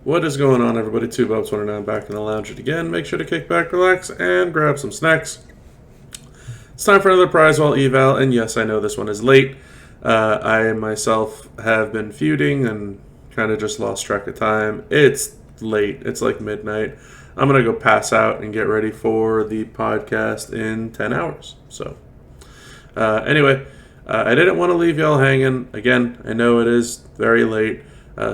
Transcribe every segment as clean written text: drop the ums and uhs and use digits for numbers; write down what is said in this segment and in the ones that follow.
What is going on, everybody? 2Bubs29 back in the lounge again. Make sure to kick back, relax, and grab some snacks. It's time for another Prize Wall Eval, and yes, I know this one is late. I myself have been feuding and kind of just lost track of time. It's late. It's like midnight. I'm going to go pass out and get ready for the podcast in 10 hours. So, anyway, I didn't want to leave y'all hanging. Again, I know it is very late.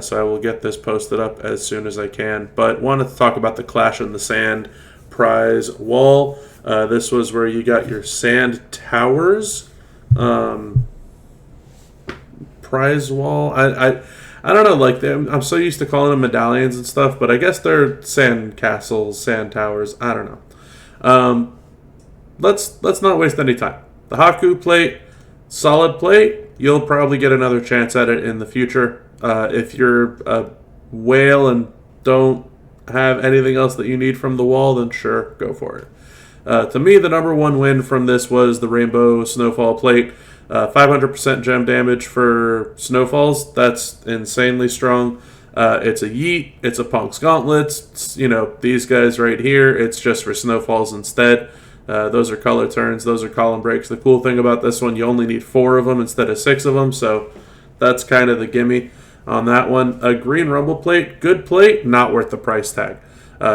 So I will get this posted up as soon as I can. But wanted to talk about the Clash in the Sand prize wall. This was where you got your sand towers. Prize wall. I don't know. Like I'm so used to calling them medallions and stuff, but I guess they're sand castles, sand towers. I don't know. Let's not waste any time. The Haku plate, solid plate. You'll probably get another chance at it in the future. If you're a whale and don't have anything else that you need from the wall, then sure, go for it. To me, the number one win from this was the Rainbow Snowfall plate. 500% gem damage for snowfalls. That's insanely strong. It's a yeet. It's a Punk's gauntlets. It's, these guys right here, it's just for snowfalls instead. Those are color turns. Those are column breaks. The cool thing about this one, you only need 4 of them instead of 6 of them, so that's kind of the gimme on that one. A green rumble plate, good plate, not worth the price tag.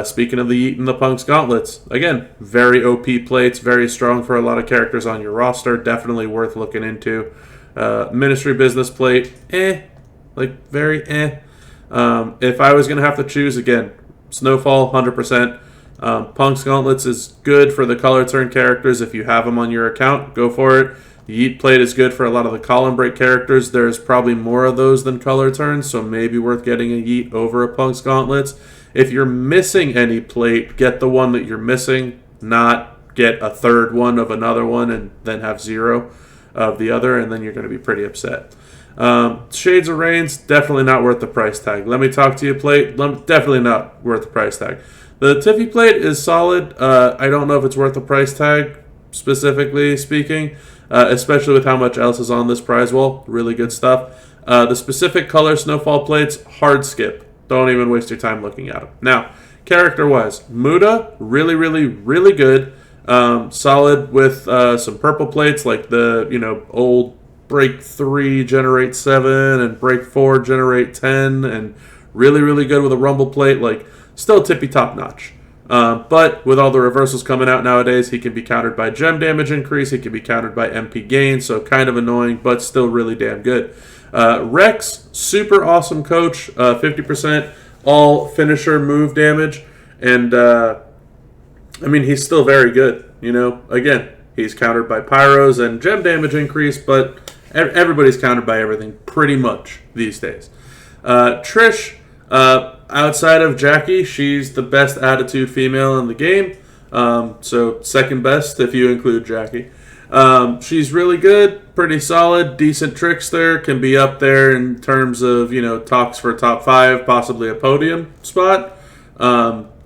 Speaking of the Yeet and the Punk's gauntlets, again, very OP plates, very strong for a lot of characters on your roster, definitely worth looking into. Ministry business plate, very. If I was going to have to choose, again, Snowfall, 100%. Punk's gauntlets is good for the color turn characters. If you have them on your account, go for it. The Yeet plate is good for a lot of the column break characters. There's probably more of those than color turns, so maybe worth getting a Yeet over a Punk's gauntlets. If you're missing any plate, get the one that you're missing, not get a third one of another one and then have 0 of the other, and then you're going to be pretty upset. Shades of Rains, definitely not worth the price tag. Let me talk to you plate, definitely not worth the price tag. The Tiffy plate is solid. I don't know if it's worth the price tag, specifically speaking. Especially with how much else is on this prize wall. Really good stuff. The specific color snowfall plates, hard skip. Don't even waste your time looking at them. Now, character-wise, Muda, really, really, really good. Solid with some purple plates like the, old break 3, generate 7, and break 4, generate 10, and really, really good with a rumble plate. Like, still tippy top-notch. But with all the reversals coming out nowadays, he can be countered by gem damage increase. He can be countered by MP gain, so kind of annoying, but still really damn good. Rex, super awesome coach, 50% all finisher move damage, and he's still very good. Again, he's countered by pyros and gem damage increase, but everybody's countered by everything pretty much these days. Trish. Outside of Jackie, she's the best attitude female in the game. So second best if you include Jackie. She's really good, pretty solid, decent tricks there. Can be up there in terms of, talks for top 5, possibly a podium spot.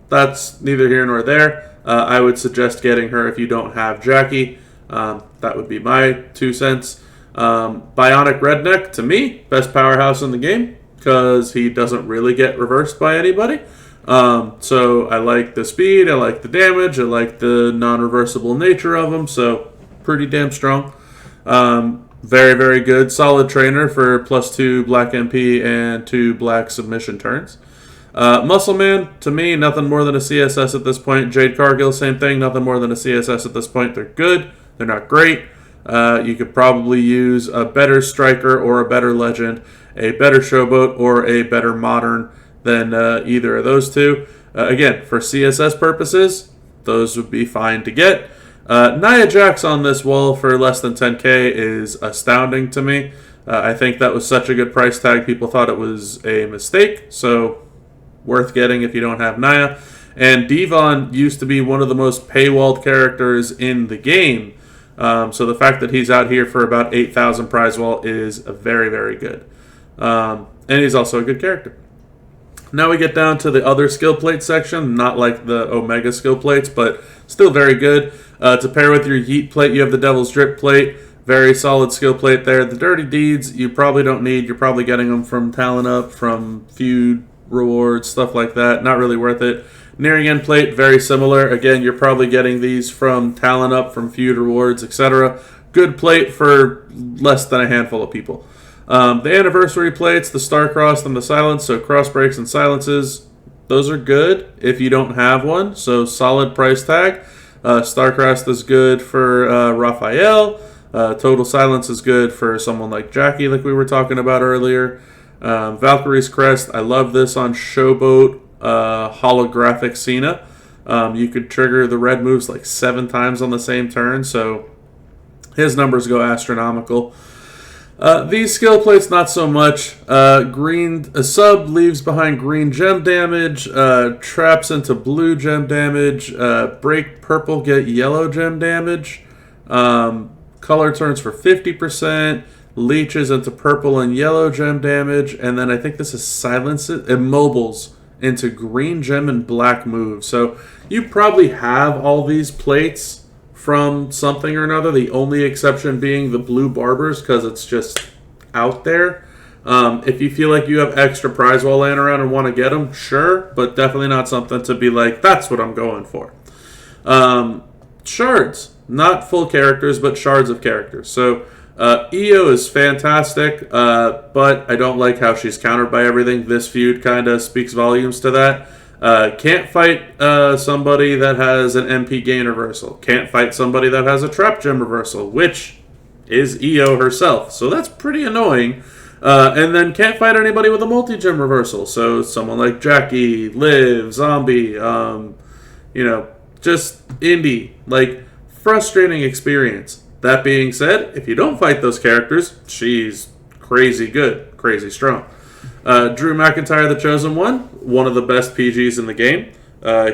That's neither here nor there. I would suggest getting her if you don't have Jackie. That would be my 2 cents. Bionic Redneck, to me, best powerhouse in the game, because he doesn't really get reversed by anybody. So I like the speed, I like the damage, I like the non-reversible nature of him, so pretty damn strong. Very, very good. Solid trainer for +2 black MP and 2 black submission turns. Muscle Man, to me, nothing more than a CSS at this point. Jade Cargill, same thing, nothing more than a CSS at this point. They're good, they're not great. You could probably use a better striker or a better legend, a better showboat, or a better modern than either of those two. Again, for CSS purposes, those would be fine to get. Nia Jax on this wall for less than 10k is astounding to me. I think that was such a good price tag, people thought it was a mistake, so worth getting if you don't have Nia. And Devon used to be one of the most paywalled characters in the game. So the fact that he's out here for about 8,000 prize wall is very, very good. And he's also a good character. Now we get down to the other skill plate section, not like the Omega skill plates, but still very good. To pair with your Yeet plate, you have the Devil's Drip plate. Very solid skill plate there. The Dirty Deeds, you probably don't need. You're probably getting them from Talent Up, from Feud, rewards, stuff like that. Not really worth it. Nearing end plate, very similar. Again, you're probably getting these from Talent Up, from Feud Rewards, etc. Good plate for less than a handful of people. The anniversary plates, the Star-Crossed and the Silence, so cross breaks and silences, those are good if you don't have one, so solid price tag. Star-Crossed is good for Raphael. Total Silence is good for someone like Jackie, like we were talking about earlier. Valkyrie's Crest, I love this on Showboat holographic Cena. You could trigger the red moves like 7 times on the same turn, so his numbers go astronomical. These skill plates, not so much. A sub leaves behind green gem damage, traps into blue gem damage, break purple, get yellow gem damage, color turns for 50%, leeches into purple and yellow gem damage, and then I think this is silences, immobiles into green gem and black moves. So you probably have all these plates from something or another, the only exception being the blue barbers because it's just out there. If you feel like you have extra prize wall laying around and want to get them, sure, but definitely not something to be like, that's what I'm going for. Shards, not full characters, but shards of characters. So Io is fantastic, but I don't like how she's countered by everything. This feud kind of speaks volumes to that. Can't fight somebody that has an MP gain reversal. Can't fight somebody that has a trap gem reversal, which is Io herself. So that's pretty annoying. And then can't fight anybody with a multi-gem reversal. So someone like Jackie, Liv, Zombie, just Indy. Like, frustrating experience. That being said, if you don't fight those characters, she's crazy good, crazy strong. Drew McIntyre, the Chosen one of the best PGs in the game.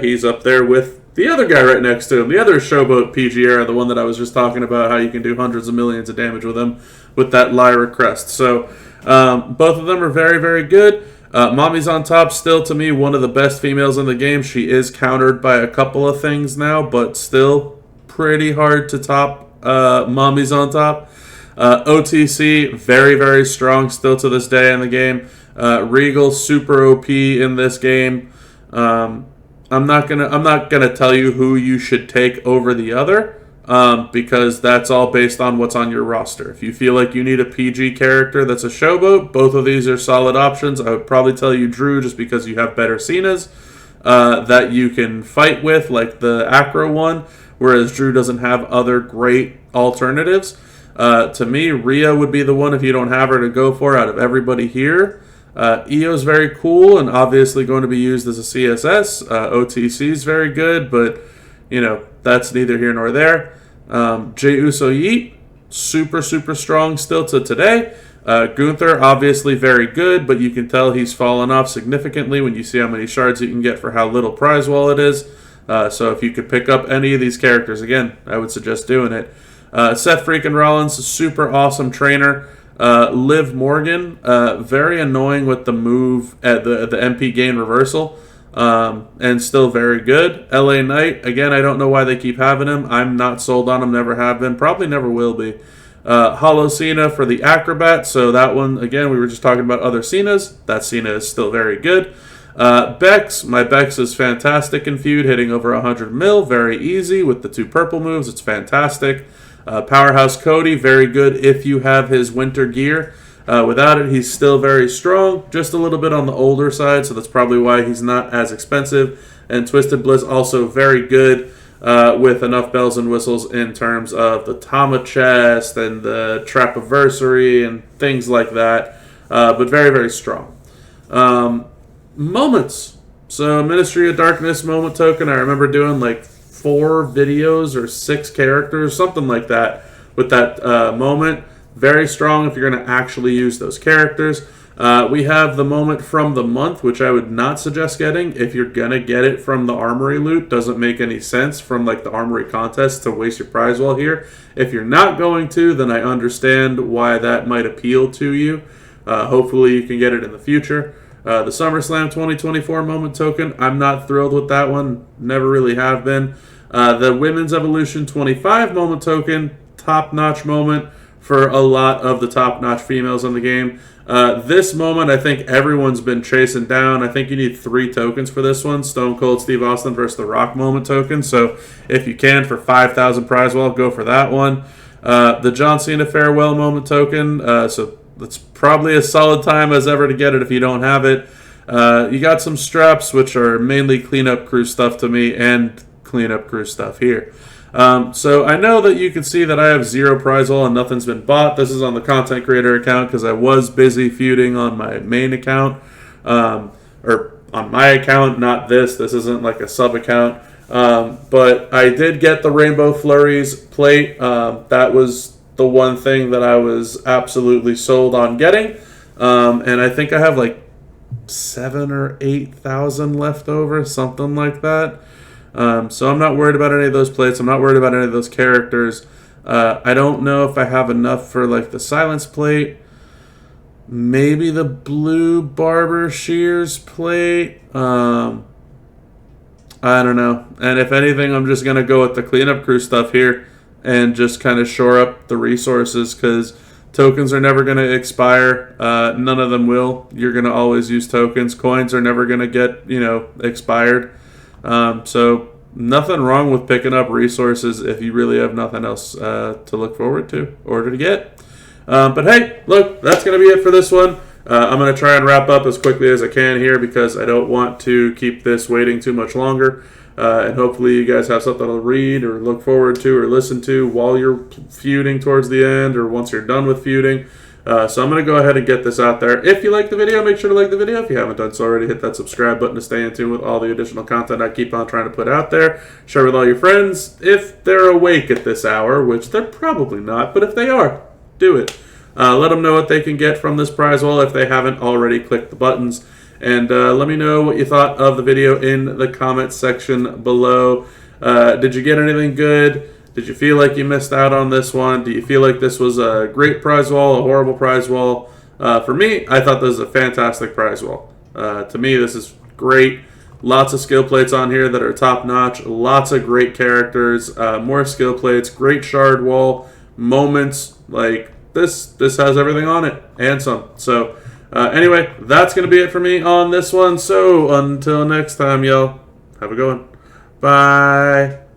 He's up there with the other guy right next to him, the other Showboat PG era, the one that I was just talking about, how you can do hundreds of millions of damage with him with that Lyra crest. So both of them are very, very good. Mommy's on top, still to me one of the best females in the game. She is countered by a couple of things now, but still pretty hard to top Mommy's on top. OTC, very, very strong still to this day in the game. Regal, super OP in this game. I'm not gonna tell you who you should take over the other, because that's all based on what's on your roster. If you feel like you need a PG character that's a Showboat, both of these are solid options. I would probably tell you Drew, just because you have better Cenas that you can fight with, like the Acro one, whereas Drew doesn't have other great alternatives. To me, Rhea would be the one, if you don't have her, to go for out of everybody here. Io's very cool and obviously going to be used as a CSS. OTC is very good, but that's neither here nor there. Jey Uso Yeet, super, super strong still to today. Gunther, obviously very good, but you can tell he's fallen off significantly when you see how many shards you can get for how little prize wall it is. So if you could pick up any of these characters, again, I would suggest doing it. Seth freaking Rollins, super awesome trainer. Liv Morgan, very annoying with the move at the MP gain reversal, and still very good. LA Knight, again, I don't know why they keep having him. I'm not sold on him, never have been, probably never will be. Hollow Cena for the Acrobat, so that one, again, we were just talking about other Cenas. That Cena is still very good. Bex, my Bex is fantastic in feud, hitting over 100 mil, very easy with the 2 purple moves, it's fantastic. Powerhouse Cody, very good if you have his winter gear. Without it, he's still very strong, just a little bit on the older side, so that's probably why he's not as expensive. And Twisted Bliss, also very good with enough bells and whistles in terms of the Tama chest and the Trapiversary and things like that, but very, very strong. Moments. So Ministry of Darkness moment token, I remember doing like 4 videos or 6 characters, something like that, with that moment. Very strong if you're going to actually use those characters. We have the moment from the month, which I would not suggest getting. If you're going to get it from the Armory loot, doesn't make any sense from like the Armory contest to waste your prize wall here. If you're not going to, then I understand why that might appeal to you. Hopefully you can get it in the future. The SummerSlam 2024 moment token, I'm not thrilled with that one. Never really have been. The Women's Evolution 25 moment token, top-notch moment. for a lot of the top-notch females in the game. This moment, I think everyone's been chasing down. I think you need 3 tokens for this one. Stone Cold Steve Austin versus The Rock moment token. So if you can, for 5,000 prize wall, go for that one. The John Cena farewell moment token. So that's probably as solid time as ever to get it if you don't have it. You got some straps, which are mainly cleanup crew stuff to me, and cleanup crew stuff here. So I know that you can see that I have 0 prize wall and nothing's been bought. This is on the content creator account because I was busy feuding on my main account, or on my account, not this. This isn't like a sub account. But I did get the Rainbow Flurries plate. That was the one thing that I was absolutely sold on getting. And I think I have like 7,000 or 8,000 left over, something like that. So I'm not worried about any of those plates. I'm not worried about any of those characters. I don't know if I have enough for like the Silence plate. Maybe the blue Barber Shears plate. I don't know. And if anything, I'm just going to go with the cleanup crew stuff here and just kind of shore up the resources because tokens are never going to expire. None of them will. You're going to always use tokens. Coins are never going to get, expired. So nothing wrong with picking up resources if you really have nothing else to look forward to or to get. But hey, look, that's going to be it for this one. I'm going to try and wrap up as quickly as I can here because I don't want to keep this waiting too much longer. And hopefully you guys have something to read or look forward to or listen to while you're feuding towards the end or once you're done with feuding. So I'm going to go ahead and get this out there. If you like the video, make sure to like the video. If you haven't done so already, hit that subscribe button to stay in tune with all the additional content I keep on trying to put out there. Share with all your friends if they're awake at this hour, which they're probably not, but if they are, do it. Let them know what they can get from this prize wall if they haven't already clicked the buttons. And let me know what you thought of the video in the comments section below. Did you get anything good? Did you feel like you missed out on this one? Do you feel like this was a great prize wall, a horrible prize wall? For me, I thought this was a fantastic prize wall. To me, this is great. Lots of skill plates on here that are top-notch. Lots of great characters. More skill plates. Great shard wall. Moments. Like, this has everything on it. And some. So, anyway, that's going to be it for me on this one. So, until next time, y'all. Have a good one. Bye.